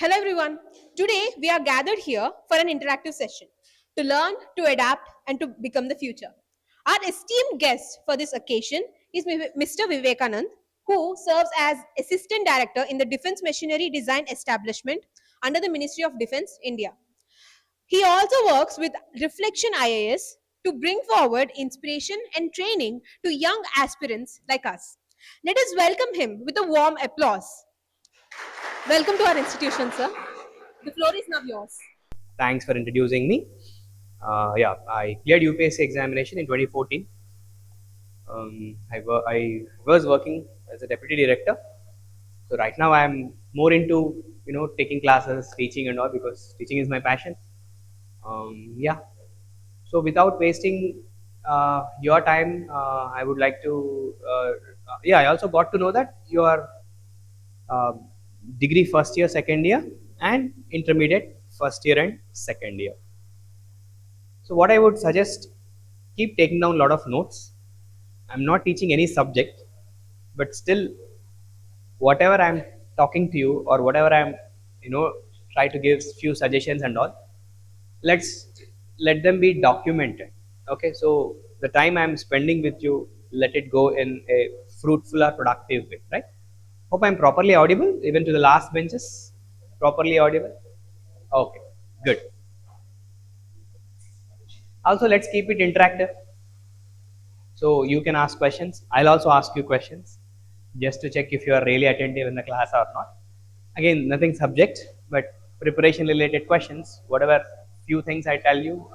Hello everyone. Today we are gathered here for an interactive session to learn, to adapt, and to become the future. Our esteemed guest for this occasion is Mr. Vivekanand, who serves as Assistant Director in the Defense Machinery Design Establishment under the Ministry of Defense, India. He also works with Reflection IAS to bring forward inspiration and training to young aspirants like us. Let us welcome him with a warm applause. Welcome to our institution, sir. The floor is now yours. Thanks for introducing me. I cleared UPSC examination in 2014. I was working as a deputy director. So right now I'm more into taking classes, teaching and all because teaching is my passion. Yeah. So without wasting your time, I would like to. I also got to know that you are uh, degree first year, second year, and intermediate first year and second year. So what I would suggest, keep taking down a lot of notes. I'm not teaching any subject, but still, whatever I'm talking to you or whatever I'm, try to give few suggestions and all. Let's let them be documented. Okay, so the time I'm spending with you, let it go in a fruitful or productive way, right? Hope I'm properly audible, even to the last benches. Properly audible. Okay, good. Also, let's keep it interactive. So you can ask questions. I'll also ask you questions just to check if you are really attentive in the class or not. Again, nothing subject, but preparation related questions. Whatever few things I tell you,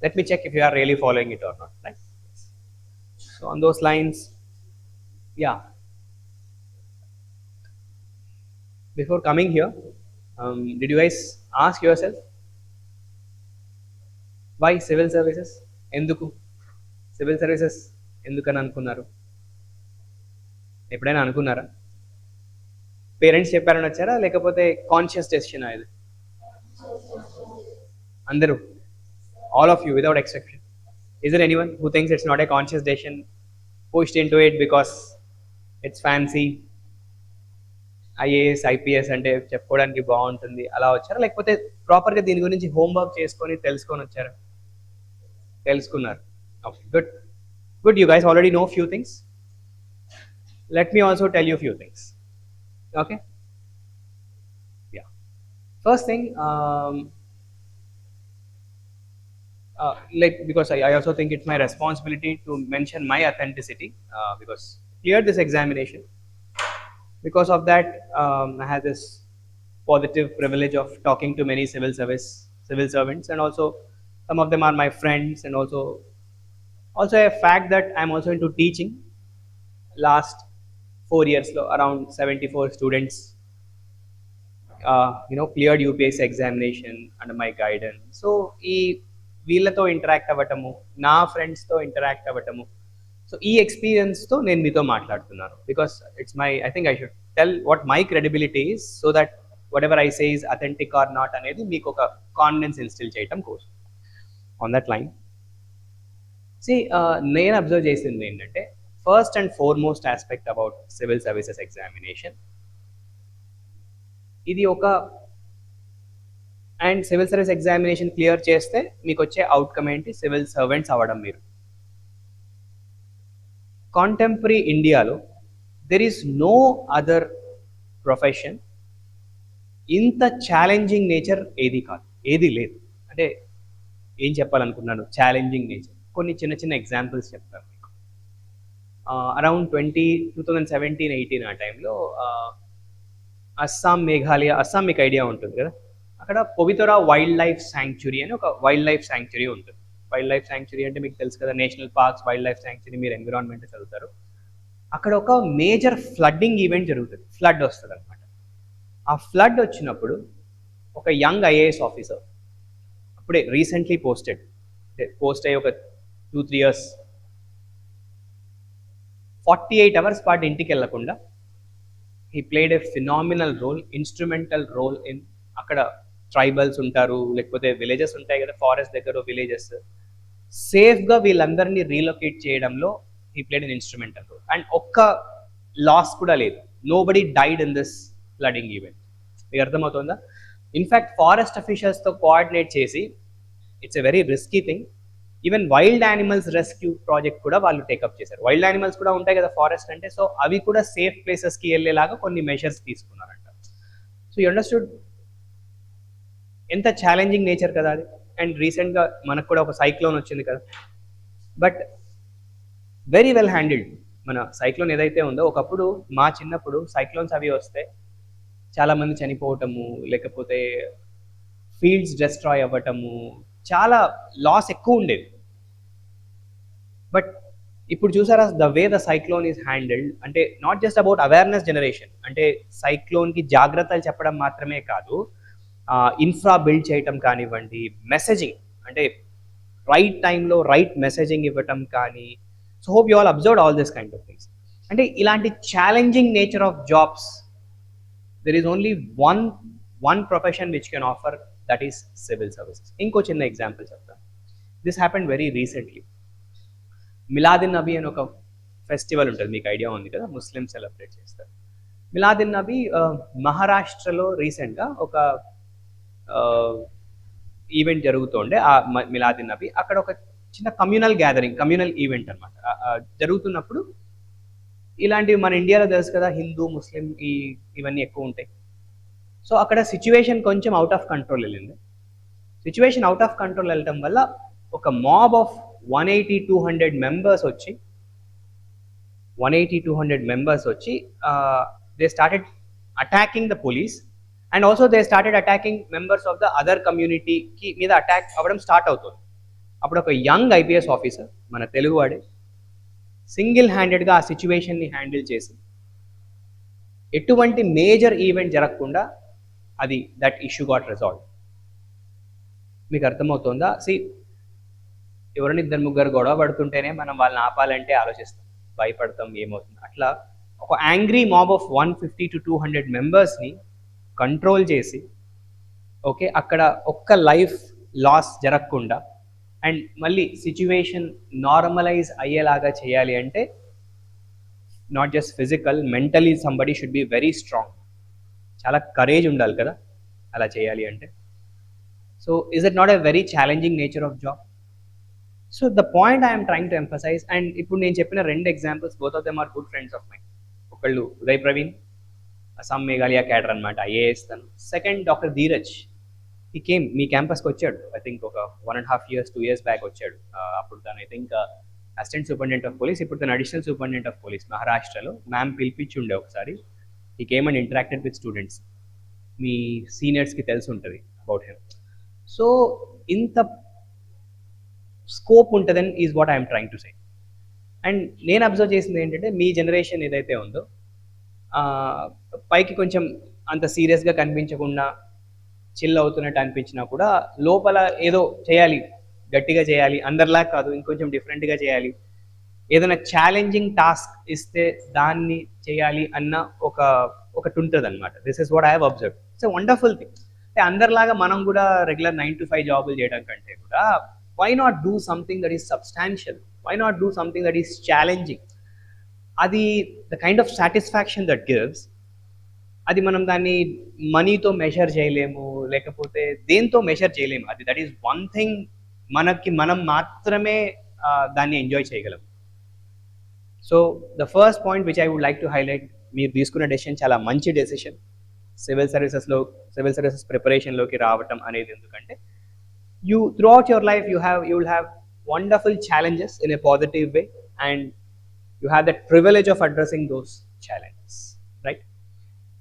let me check if you are really following it or not. Right. So on those lines, yeah. Before coming here, did you guys ask yourself why civil services? ఎందుకు civil services ఎందుకని అనుకున్నారు? ఎప్పుడైనా అనుకున్నారా? Parents చెప్పారని వచ్చారా లేకపోతే conscious decision ఇది? అందరూ, all of you without exception. Is there anyone who thinks it's not a conscious decision, pushed into it because it's fancy, IAS IPS అంటే చెప్పుకోవడానికి బాగుంటుంది అలా వచ్చారా లేకపోతే ప్రాపర్గా దీని గురించి హోంవర్క్ చేసుకొని తెలుసుకొని వచ్చారా? తెలుసుకున్నారు. Okay, good. Good, you guys already know few things. Let me also tell you few things. Okay? Yeah. First thing, because I also think it's my responsibility to mention my authenticity because cleared this examination. Because of that, I had this positive privilege of talking to many civil servants, and also some of them are my friends, and also a fact that I'm also into teaching. Last 4 years, around 74 students, cleared UPSC examination under my guidance. So, వీళ్ళతో interact అవ్వటము, నా ఫ్రెండ్స్తో interact అవ్వటము, so ఈ ఎక్స్పీరియన్స్తో నేను మీతో మాట్లాడుతున్నాను because it's my I think I should tell what my credibility is so that whatever I say is authentic or not అనేది మీకు ఒక కాన్ఫిడెన్స్ ఇన్స్టిల్ చేయటం కోసం. ఆన్ దట్ లైన్ నేను అబ్జర్వ్ చేసింది ఏంటంటే first and foremost aspect about civil services examination, ఇది ఒక and civil service examination clear చేస్తే మీకు వచ్చే అవుట్కమ్ ఏంటి? సివిల్ సర్వెంట్స్ అవ్వడం. మీరు కాంటెంపరీ ఇండియాలో there is no other profession ఇంత ఛాలెంజింగ్ నేచర్ ఏది లేదు. అంటే ఏం చెప్పాలనుకున్నాను ఛాలెంజింగ్ నేచర్, కొన్ని చిన్న చిన్న ఎగ్జాంపుల్స్ చెప్తాను మీకు. అరౌండ్ 2017-18 ఆ టైంలో అస్సాం మేఘాలయ, అస్సాం మీకు ఐడియా ఉంటుంది కదా, అక్కడ పవితరా వైల్డ్ లైఫ్ శాంక్చురీ అని ఒక వైల్డ్ లైఫ్ శాంక్చురీ ఉంటుంది. వైల్డ్ లైఫ్ శాంక్చురీ అంటే మీకు తెలుసు కదా, national parks, wildlife sanctuary, మీరు ఎన్విరాన్మెంట్ చదువుతారు. అక్కడ ఒక మేజర్ ఫ్లడ్డింగ్ ఈవెంట్ జరుగుతుంది, ఫ్లడ్ వస్తుంది అనమాట. ఆ ఫ్లడ్ వచ్చినప్పుడు ఒక యంగ్ ఐఏఎస్ ఆఫీసర్, అప్పుడే రీసెంట్లీ పోస్ట్ అయ్యి ఒక 2-3 years, 48 hours పాటు ఇంటికి వెళ్లకుండా he played a phenomenal role, instrumental role in, అక్కడ ట్రైబల్స్ ఉంటారు లేకపోతే విలేజెస్ ఉంటాయి కదా, ఫారెస్ట్ దగ్గర విలేజెస్, సేఫ్గా వీళ్ళందరినీ రీలొకేట్ చేయడంలో he played an instrumental role. And ఒక్క లాస్ కూడా లేదు, nobody died in this flooding event. మీకు అర్థమవుతుందా? ఇన్ఫ్యాక్ట్ ఫారెస్ట్ అఫీషియల్స్తో కోఆర్డినేట్ చేసి it's a very risky thing. Even wild animals rescue project కూడా వాళ్ళు టేకప్ చేశారు. వైల్డ్ యానిమల్స్ కూడా ఉంటాయి కదా ఫారెస్ట్ అంటే, సో అవి కూడా సేఫ్ ప్లేసెస్కి వెళ్ళేలాగా కొన్ని మెషర్స్ తీసుకున్నారంట. సో యూ అండర్స్టూడ్ ఎంత ఛాలెంజింగ్ నేచర్ కదా అది. అండ్ రీసెంట్గా మనకు కూడా ఒక సైక్లోన్ వచ్చింది కదా, బట్ వెరీ వెల్ హ్యాండిల్డ్. మన సైక్లోన్ ఏదైతే ఉందో, ఒకప్పుడు మా చిన్నప్పుడు సైక్లోన్స్ అవి వస్తే చాలామంది చనిపోవటము, లేకపోతే ఫీల్డ్స్ డిస్ట్రాయ్ అవ్వటము, చాలా లాస్ ఎక్కువ ఉండేది. బట్ ఇప్పుడు చూసారా the way the cyclone is handled, అంటే not just about awareness generation, అంటే సైక్లోన్కి జాగ్రత్తలు చెప్పడం మాత్రమే కాదు, ఇన్ఫ్రా బిల్డ్ చేయటం కానివ్వండి, మెసేజింగ్ అంటే రైట్ టైంలో రైట్ మెసేజింగ్ ఇవ్వటం కానీ. So hope you all observe all this kind of things. అంటే ఇలాంటి challenging nature of jobs there is only one profession which can offer, that is civil services. ఇంకో చిన్న ఎగ్జాంపుల్ చెప్తాను. This happened very recently. Milad-un Nabi అని ఒక festival ఉంటుంది, మీకు idea ఉంది కదా, ముస్లిం సెలబ్రేట్ చేస్తారు. మిలాదున్ నబీ మహారాష్ట్రలో రీసెంట్గా ఒక ఈవెంట్ జరుగుతుండే. ఆ మిలాదున్ నబీ అక్కడ ఒక చిన్న కమ్యూనల్ గ్యాదరింగ్, కమ్యూనల్ ఈవెంట్ అనమాట జరుగుతున్నప్పుడు. ఇలాంటివి మన ఇండియాలో తెలుసు కదా, హిందూ ముస్లిం ఇవన్నీ ఎక్కువ ఉంటాయి. సో అక్కడ సిచ్యువేషన్ కొంచెం అవుట్ ఆఫ్ కంట్రోల్ వెళ్ళింది. సిచ్యువేషన్ అవుట్ ఆఫ్ కంట్రోల్ వెళ్ళటం వల్ల ఒక మాబ్ ఆఫ్ 180-200 మెంబర్స్ వచ్చి they started attacking the police, and also they started attacking members of the other కమ్యూనిటీకి మీద అటాక్ అవ్వడం స్టార్ట్ అవుతుంది. అప్పుడు ఒక యంగ్ ఐపీఎస్ ఆఫీసర్, మన తెలుగువాడే, సింగిల్ హ్యాండెడ్గా ఆ సిచ్యువేషన్ని హ్యాండిల్ చేసి ఎటువంటి మేజర్ ఈవెంట్ జరగకుండా అది దట్ ఇష్యూ గాట్ రిజాల్వ్. మీకు అర్థమవుతుందా? ఎవరైనా 2-3 గొడవ పడుతుంటేనే మనం వాళ్ళని ఆపాలంటే ఆలోచిస్తాం, భయపడతాం, ఏమవుతుంది. అట్లా ఒక యాంగ్రీ మాబ్ ఆఫ్ 150-200 మెంబర్స్ని కంట్రోల్ చేసి, ఓకే, అక్కడ ఒక్క లైఫ్ లాస్ జరగకుండా అండ్ మళ్ళీ సిచ్యువేషన్ నార్మలైజ్ అయ్యేలాగా చేయాలి అంటే not just physical, mentally somebody should be very strong. చాలా కరేజ్ ఉండాలి కదా అలా చేయాలి అంటే. So is it not a very challenging nature of job? So the point I'm trying to emphasise, and ఇప్పుడు నేను చెప్పిన 2 examples, both of them are good friends of mine. ఒకళ్ళు ఉదయ్ ప్రవీణ్, అస్సాం మేఘాలయ క్యాడర్ అనమాట, ఐఏఎస్ తను. సెకండ్ డాక్టర్ ధీరజ్, ఈ came మీ క్యాంపస్కి వచ్చాడు, I think ఒక 1.5 years 2 years back వచ్చాడు. అప్పుడు తను I think assistant superintendent of police, ఇప్పుడు తను అడిషనల్ సూపరింటెండెంట్ ఆఫ్ పోలీస్ మహారాష్ట్రలో. మ్యామ్ పిలిపించి ఉండే ఒకసారి. He came and interacted with students. మీ సీనియర్స్కి తెలిసి ఉంటుంది అబౌట్ హిమ్. సో ఇంత స్కోప్ ఉంటుందని is what I'm trying to say. And నేను అబ్జర్వ్ చేసింది ఏంటంటే, మీ జనరేషన్ ఏదైతే ఉందో పైకి కొంచెం అంత సీరియస్గా కనిపించకుండా చిల్ అవుతున్నట్టు అనిపించినా కూడా లోపల ఏదో చేయాలి, గట్టిగా చేయాలి, అందరిలా కాదు, ఇంకొంచెం డిఫరెంట్గా చేయాలి, ఏదైనా ఛాలెంజింగ్ టాస్క్ ఇస్తే దాన్ని చేయాలి అన్న ఒకటి ఉంటుంది అనమాట. This is what I have observe. It's a wonderful thing. అంటే అందరిలాగా మనం కూడా రెగ్యులర్ 9 to 5 జాబులు చేయడం కంటే కూడా why not do something that is substantial? Why not do something that is challenging? అది the kind of satisfaction that gives, అది మనం దాన్ని మనీతో మెజర్ చేయలేము, లేకపోతే దేంతో మెజర్ చేయలేము. అది దట్ ఈస్ వన్ థింగ్ మనం మాత్రమే దాన్ని ఎంజాయ్ చేయగలం. So the first point which I would like to highlight, మీరు తీసుకున్న డెసిషన్ చాలా మంచి డెసిషన్. సివిల్ సర్వీసెస్ ప్రిపరేషన్లోకి రావటం అనేది. ఎందుకంటే throughout your life you will have wonderful challenges in a positive way, and you have that privilege of addressing those challenges, right?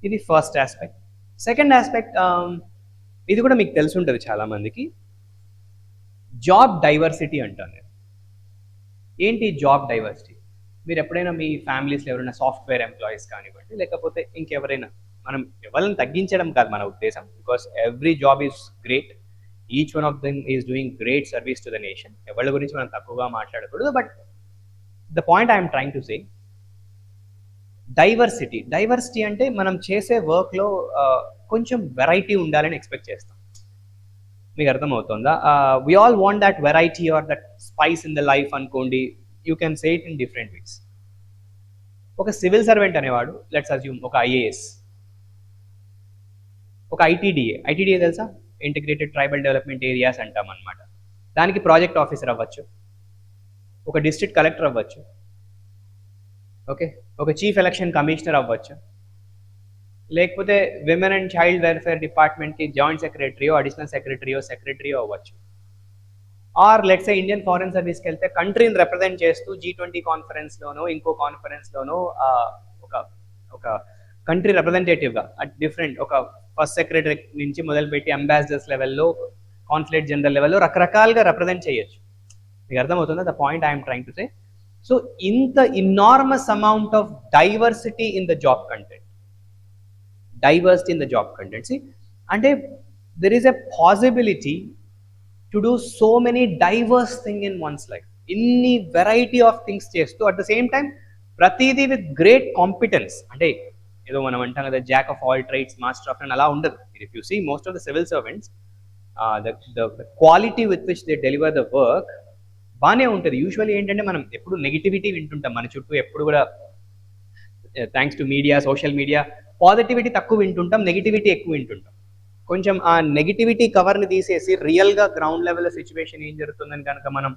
ఇది first aspect. Second aspect, ఇది కూడా మీకు తెలిసి ఉంటుంది చాలా మందికి, జాబ్ డైవర్సిటీ అంటాను నేను. ఏంటి జాబ్ డైవర్సిటీ? మీరు ఎప్పుడైనా మీ ఫ్యామిలీస్లో ఎవరైనా సాఫ్ట్వేర్ ఎంప్లాయీస్ కానివ్వండి, లేకపోతే ఇంకెవరైనా, మనం ఎవరిని తగ్గించడం కాదు మన ఉద్దేశం, because every job is great, each one of them is doing great service to the nation. ఎవరి గురించి మనం తక్కువగా మాట్లాడకూడదు. But the point I'm trying to say, diversity అంటే మనం చేసే వర్క్లో కొంచెం వెరైటీ ఉండాలని ఎక్స్పెక్ట్ చేస్తాం. మీకు అర్థమవుతుందా? We all want that variety or that spice in the life అనుకోండి. You can say it in different ways. ఒక సివిల్ సర్వెంట్ అనేవాడు, లెట్స్ అజ్యూమ్ ఒక ఐఏఎస్, ఒక ఐటీడీఏ తెలుసా, ఇంటిగ్రేటెడ్ ట్రైబల్ డెవలప్మెంట్ ఏరియాస్ అంటాం అనమాట. దానికి ప్రాజెక్ట్ ఆఫీసర్ అవ్వచ్చు, ఒక డిస్ట్రిక్ట్ కలెక్టర్ అవ్వచ్చు, ఓకే, ఒక చీఫ్ ఎలక్షన్ కమిషనర్ అవ్వచ్చు, లేకపోతే విమెన్ అండ్ చైల్డ్ వెల్ఫేర్ డిపార్ట్మెంట్కి జాయింట్ సెక్రటరీయో అడిషనల్ సెక్రటరీయో అవ్వచ్చు. ఆర్ లెట్స్ ఇండియన్ ఫారెన్ సర్వీస్కి వెళ్తే కంట్రీని రిప్రజెంట్ చేస్తూ G20 కాన్ఫరెన్స్లోనో ఇంకో కాన్ఫరెన్స్లోనో ఒక ఒక కంట్రీ రిప్రజెంటేటివ్గా డిఫరెంట్ ఒక ఫస్ట్ సెక్రటరీ నుంచి మొదలుపెట్టి అంబాసిడర్స్ లెవెల్లో, కాన్సులేట్ జనరల్ లెవెల్లో రకరకాలుగా రిప్రజెంట్ చేయొచ్చు. మీకు అర్థమవుతుందా the point I'm trying to say? So ఇంత enormous amount of diversity in the job content, అంటే there is a possibility to do so many diverse things in one's life. ఇన్ని variety of things చేస్తూ at the same time ప్రతిదీ with great competence. అంటే ఏదో మనం అంటాం కదా jack of all trades master of and అలా ఉండదు. If you see most of the civil servants the quality with which they deliver the work బాగానే ఉంటుంది. యూజువల్లీ ఏంటంటే మనం ఎప్పుడు నెగిటివిటీ వింటుంటాం మన చుట్టూ, ఎప్పుడు కూడా thanks to media, social media positivity తక్కువ వింటుంటాం, నెగిటివిటీ ఎక్కువ వింటుంటాం. కొంచెం ఆ నెగిటివిటీ కవర్ని తీసేసి రియల్గా గ్రౌండ్ లెవెల్ సిచ్యువేషన్ ఏం జరుగుతుందని కనుక మనం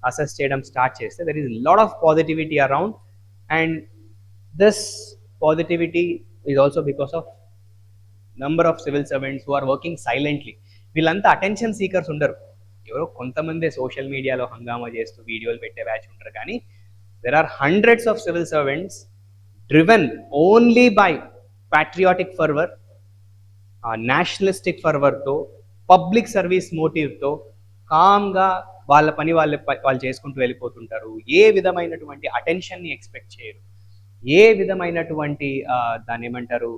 అసెస్ చేయడం స్టార్ట్ చేస్తే there is lot of positivity around, and this positivity is also because of number of civil servants who are working silently. వీళ్ళంతా అటెన్షన్ సీకర్స్ ఉండరు, ఎవరో కొంతమంది సోషల్ మీడియాలో హంగామా చేస్తూ వీడియోలు పెట్టే బ్యాచ్ ఉంటారు. కానీ there are hundreds of civil servants driven only by patriotic fervour, nationalistic ఫర్వర్తో, పబ్లిక్ సర్వీస్ మోటివ్తో కామ్గా వాళ్ళ పని వాళ్ళు చేసుకుంటూ వెళ్ళిపోతుంటారు. ఏ విధమైనటువంటి అటెన్షన్ని ఎక్స్పెక్ట్ చేయరు, ఏ విధమైనటువంటి దాన్ని ఏమంటారు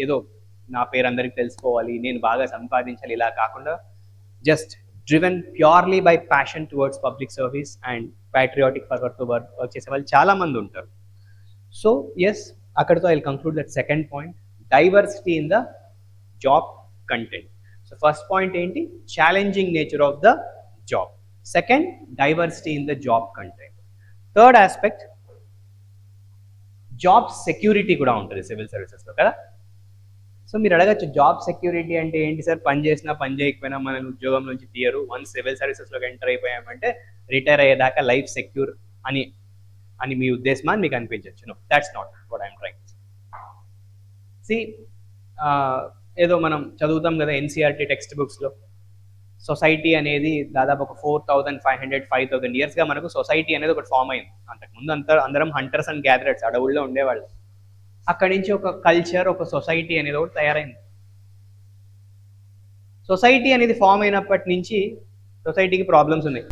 ఏదో నా పేరు అందరికి తెలుసుకోవాలి, నేను బాగా సంపాదించాలి, ఇలా కాకుండా just driven purely by passion towards public service and patriotic ఫర్వర్తో వర్క్ చేసే వాళ్ళు చాలామంది ఉంటారు. సో ఎస్, అక్కడితో I will conclude that second point, diversity in the job content. So first point ఏంటి, challenging nature of the job. Second, diversity in the job content. Third aspect, job security కూడా ఉంటుంది civil సర్వీసెస్లో కదా. So మీరు అడగచ్చు job security అంటే ఏంటి sir, పని చేసినా పని చేయకపోయినా మన ఉద్యోగం నుంచి తీయరు, వన్స్ సివిల్ సర్వీసెస్లోకి ఎంటర్ అయిపోయామంటే రిటైర్ అయ్యేదాకా లైఫ్ సెక్యూర్ అని మీ ఉద్దేశమా అని మీకు అనిపించవచ్చు. No, that's not what I'm trying. See ఏదో మనం చదువుతాం కదా NCERT టెక్స్ట్ బుక్స్లో, సొసైటీ అనేది దాదాపు ఒక 4,500-5,000 ఇయర్స్గా మనకు సొసైటీ అనేది ఒకటి ఫామ్ అయింది. అంతకుముందు అందరం హంటర్స్ అండ్ గ్యాదరర్స్, అడవుల్లో ఉండేవాళ్ళు. అక్కడి నుంచి ఒక కల్చర్, ఒక సొసైటీ అనేది ఒకటి తయారైంది. సొసైటీ అనేది ఫామ్ అయినప్పటి నుంచి సొసైటీకి ప్రాబ్లమ్స్ ఉన్నాయి.